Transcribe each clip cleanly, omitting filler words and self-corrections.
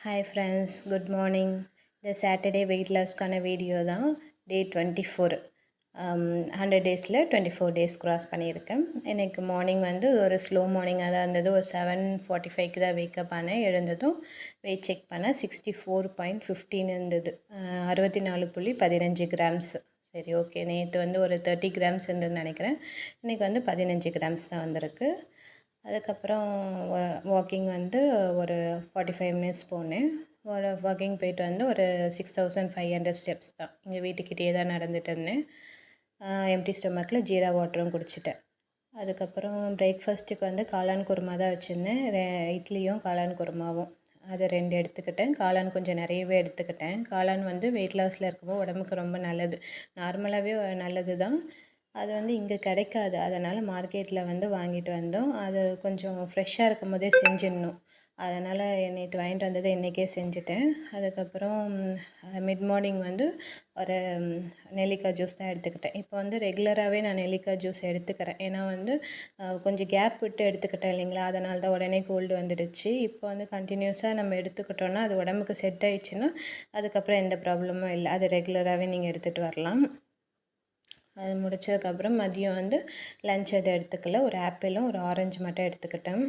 Hi friends, good morning. இந்த Saturday wait லாஸ்க்கான video தான். டே 24. 100 டேஸில் 24 டேஸ் க்ராஸ் பண்ணியிருக்கேன். எனக்கு மார்னிங் வந்து ஒரு ஸ்லோ மார்னிங்காக தான் இருந்தது. ஒரு 7:45க்கு தான் வேக்கப் ஆனேன். எழுந்ததும் வெயிட் செக் பண்ணேன். 64.15 இருந்தது. 64.15 கிராம்ஸ். சரி, ஓகே. நேற்று வந்து ஒரு 30 கிராம்ஸ் இருந்ததுன்னு நினைக்கிறேன். இன்றைக்கி வந்து 15 கிராம்ஸ் தான் வந்திருக்கு. அதுக்கப்புறம் வாக்கிங் வந்து ஒரு 45 மினிட்ஸ் போனேன். வாக்கிங் போயிட்டு வந்து ஒரு 6500 ஸ்டெப்ஸ் தான். எங்கள் வீட்டுக்கிட்டேயே தான் நடந்துட்டு இருந்தேன். எம்டி ஸ்டொமக்கில் ஜீரா வாட்டரும் குடிச்சிட்டேன். அதுக்கப்புறம் பிரேக்ஃபாஸ்ட்டுக்கு வந்து காளான் குருமா தான் வச்சுருந்தேன். இட்லியும் காளான் குருமாவும் அதை 2 எடுத்துக்கிட்டேன். காளான் கொஞ்சம் நிறையவே எடுத்துக்கிட்டேன். காளான் வந்து வெயிட் லாஸில் இருக்கும்போது உடம்புக்கு ரொம்ப நல்லது. நார்மலாகவே நல்லது தான். அது வந்து இங்கே கிடைக்காது. அதனால் மார்க்கெட்டில் வந்து வாங்கிட்டு வந்தோம். அது கொஞ்சம் ஃப்ரெஷ்ஷாக இருக்கும் போதே செஞ்சிடணும். அதனால் நேற்று வாங்கிட்டு வந்ததை இன்றைக்கே செஞ்சுட்டேன். அதுக்கப்புறம் மிட் மார்னிங் வந்து ஒரு நெல்லிக்காய் ஜூஸ் தான் எடுத்துக்கிட்டேன். இப்போ வந்து ரெகுலராகவே நான் நெல்லிக்காய் ஜூஸ் எடுத்துக்கிறேன். ஏன்னா வந்து கொஞ்சம் கேப் விட்டு எடுத்துக்கிட்டேன் இல்லைங்களா, அதனால தான் உடனே கோல்டு வந்துடுச்சு. இப்போ வந்து கண்டினியூஸாக நம்ம எடுத்துக்கிட்டோன்னா அது உடம்புக்கு செட் ஆயிடுச்சுன்னா அதுக்கப்புறம் எந்த ப்ராப்ளமும் இல்லை. அது ரெகுலராகவே நீங்கள் எடுத்துகிட்டு வரலாம். அது முடித்ததுக்கப்புறம் மதியம் வந்து லன்ச் எதுவும் எடுத்துக்கல. ஒரு ஆப்பிளும் ஒரு ஆரஞ்சு மட்டும் எடுத்துக்கிட்டேன்.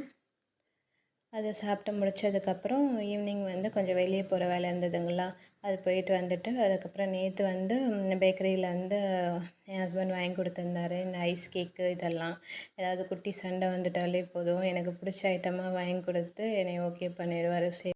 அதை சாப்பிட்டு முடித்ததுக்கப்புறம் ஈவினிங் வந்து கொஞ்சம் வெளியே போகிற வேலை இருந்ததுங்களா, அது போயிட்டு வந்துட்டு அதுக்கப்புறம் நேற்று வந்து பேக்கரியில் வந்து என் ஹஸ்பண்ட் வாங்கி கொடுத்துருந்தாரு. இந்த ஐஸ் கேக்கு இதெல்லாம். ஏதாவது குட்டி சண்டை வந்துட்டாலே போதும், எனக்கு பிடிச்ச ஐட்டமாக வாங்கி கொடுத்து என்னை ஓகே பண்ணிடுவார். சரி